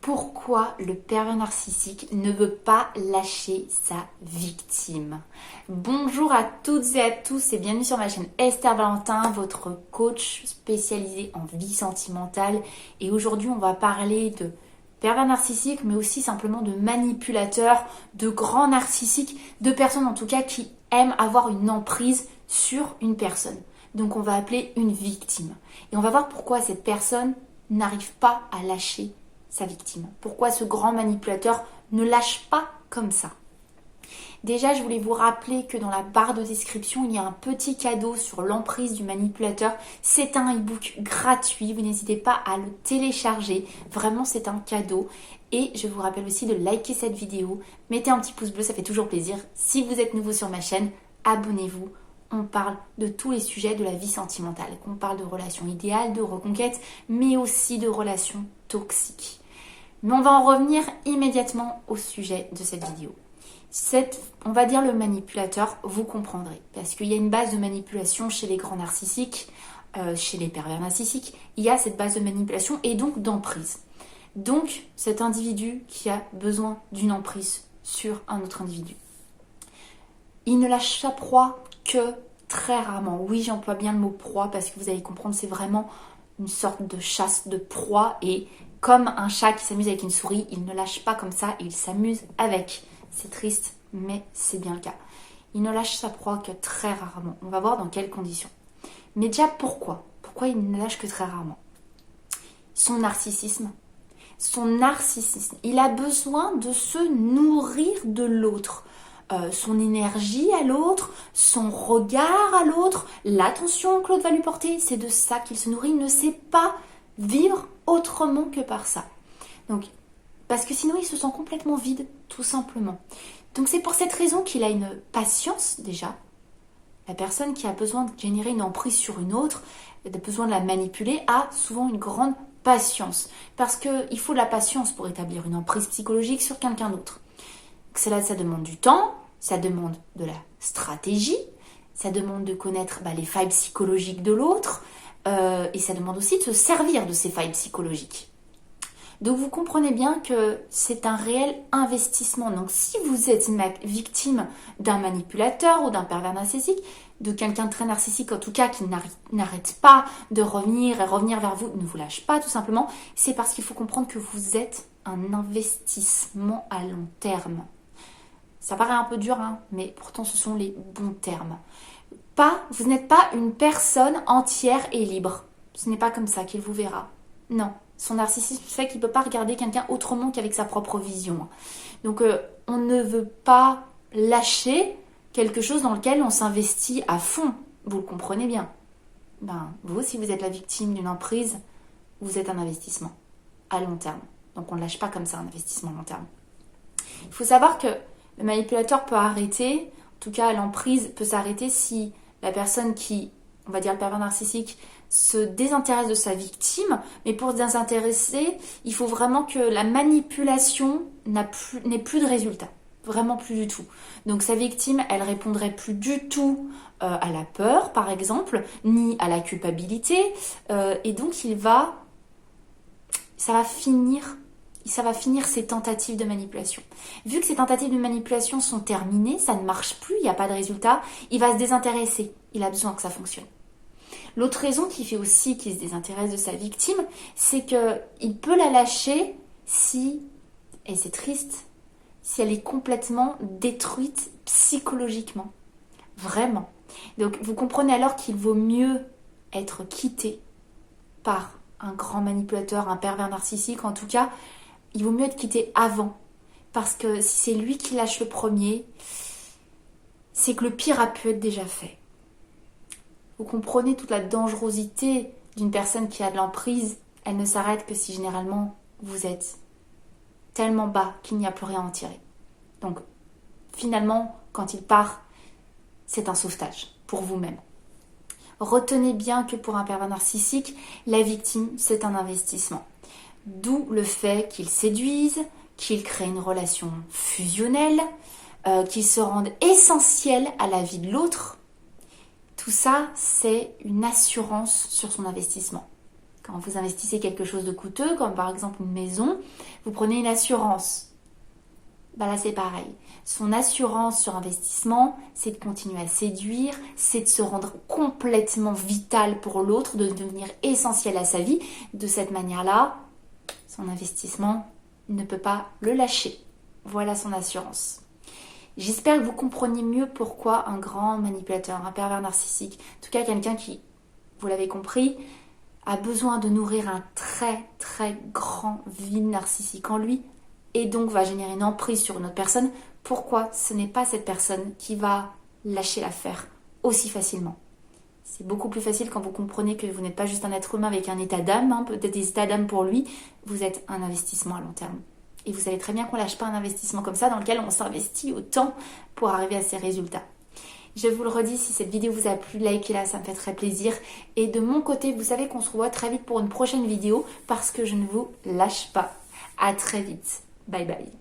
Pourquoi le pervers narcissique ne veut pas lâcher sa victime? Bonjour à toutes et à tous et bienvenue sur ma chaîne Esther Valentin, votre coach spécialisé en vie sentimentale. Et aujourd'hui, on va parler de pervers narcissique, mais aussi simplement de manipulateurs, de grands narcissiques, de personnes en tout cas qui aiment avoir une emprise sur une personne. Donc on va appeler une victime. Et on va voir pourquoi cette personne n'arrive pas à lâcher sa victime. Pourquoi ce grand manipulateur ne lâche pas comme ça? Déjà, je voulais vous rappeler que dans la barre de description, il y a un petit cadeau sur l'emprise du manipulateur. C'est un e-book gratuit, vous n'hésitez pas à le télécharger. Vraiment, c'est un cadeau. Et je vous rappelle aussi de liker cette vidéo. Mettez un petit pouce bleu, ça fait toujours plaisir. Si vous êtes nouveau sur ma chaîne, abonnez-vous. On parle de tous les sujets de la vie sentimentale. On parle de relations idéales, de reconquête, mais aussi de relations toxiques. Mais on va en revenir immédiatement au sujet de cette vidéo. On va dire le manipulateur, vous comprendrez. Parce qu'il y a une base de manipulation chez les grands narcissiques, chez les pervers narcissiques. Il y a cette base de manipulation et donc d'emprise. Donc cet individu qui a besoin d'une emprise sur un autre individu. Il ne lâche sa proie que très rarement. Oui, j'emploie bien le mot proie parce que vous allez comprendre, c'est vraiment une sorte de chasse de proie et comme un chat qui s'amuse avec une souris, il ne lâche pas comme ça, il s'amuse avec. C'est triste, mais c'est bien le cas. Il ne lâche sa proie que très rarement. On va voir dans quelles conditions. Mais déjà, pourquoi? Pourquoi il ne lâche que très rarement? Son narcissisme. Son narcissisme. Il a besoin de se nourrir de l'autre. Son énergie à l'autre, son regard à l'autre, l'attention que l'autre va lui porter. C'est de ça qu'il se nourrit. Il ne sait pas vivre autrement que par ça. Donc, parce que sinon il se sent complètement vide, tout simplement. Donc c'est pour cette raison qu'il a une patience déjà. La personne qui a besoin de générer une emprise sur une autre, a besoin de la manipuler, a souvent une grande patience. Parce qu'il faut de la patience pour établir une emprise psychologique sur quelqu'un d'autre. Cela, ça demande du temps, ça demande de la stratégie, ça demande de connaître les failles psychologiques de l'autre, et ça demande aussi de se servir de ces failles psychologiques. Donc vous comprenez bien que c'est un réel investissement. Donc si vous êtes victime d'un manipulateur ou d'un pervers narcissique, de quelqu'un de très narcissique en tout cas qui n'arrête pas de revenir et revenir vers vous, ne vous lâche pas tout simplement, c'est parce qu'il faut comprendre que vous êtes un investissement à long terme. Ça paraît un peu dur, mais pourtant ce sont les bons termes. Vous n'êtes pas une personne entière et libre. Ce n'est pas comme ça qu'il vous verra. Non, son narcissisme fait qu'il ne peut pas regarder quelqu'un autrement qu'avec sa propre vision. Donc on ne veut pas lâcher quelque chose dans lequel on s'investit à fond. Vous le comprenez bien. Vous, si vous êtes la victime d'une emprise, vous êtes un investissement à long terme. Donc on ne lâche pas comme ça un investissement à long terme. Il faut savoir que le manipulateur peut arrêter, en tout cas l'emprise peut s'arrêter si la personne qui, on va dire le pervers narcissique, se désintéresse de sa victime, mais pour se désintéresser, il faut vraiment que la manipulation n'ait plus de résultat. Vraiment plus du tout. Donc sa victime, elle répondrait plus du tout à la peur, par exemple, ni à la culpabilité, et donc ça va finir ces tentatives de manipulation. Vu que ces tentatives de manipulation sont terminées, ça ne marche plus, il n'y a pas de résultat, il va se désintéresser. Il a besoin que ça fonctionne. L'autre raison qui fait aussi qu'il se désintéresse de sa victime, c'est qu'il peut la lâcher si, et c'est triste, si elle est complètement détruite psychologiquement. Vraiment. Donc vous comprenez alors qu'il vaut mieux être quitté par un grand manipulateur, un pervers narcissique en tout cas, il vaut mieux être quitté avant. Parce que si c'est lui qui lâche le premier, c'est que le pire a pu être déjà fait. Vous comprenez toute la dangerosité d'une personne qui a de l'emprise. Elle ne s'arrête que si généralement vous êtes tellement bas qu'il n'y a plus rien à en tirer. Donc finalement, quand il part, c'est un sauvetage pour vous-même. Retenez bien que pour un pervers narcissique, la victime, c'est un investissement. D'où le fait qu'il séduise, qu'il crée une relation fusionnelle, qu'il se rende essentiel à la vie de l'autre. Tout ça, c'est une assurance sur son investissement. Quand vous investissez quelque chose de coûteux, comme par exemple une maison, vous prenez une assurance. Bah là c'est pareil. Son assurance sur investissement, c'est de continuer à séduire, c'est de se rendre complètement vital pour l'autre, de devenir essentiel à sa vie. De cette manière-là, son investissement ne peut pas le lâcher. Voilà son assurance. J'espère que vous compreniez mieux pourquoi un grand manipulateur, un pervers narcissique, en tout cas quelqu'un qui, vous l'avez compris, a besoin de nourrir un très très grand vide narcissique en lui et donc va générer une emprise sur une autre personne. Pourquoi ce n'est pas cette personne qui va lâcher l'affaire aussi facilement? C'est beaucoup plus facile quand vous comprenez que vous n'êtes pas juste un être humain avec un état d'âme, peut-être des états d'âme pour lui, vous êtes un investissement à long terme. Et vous savez très bien qu'on ne lâche pas un investissement comme ça dans lequel on s'investit autant pour arriver à ses résultats. Je vous le redis, si cette vidéo vous a plu, likez-la, ça me fait très plaisir. Et de mon côté, vous savez qu'on se revoit très vite pour une prochaine vidéo parce que je ne vous lâche pas. À très vite. Bye bye.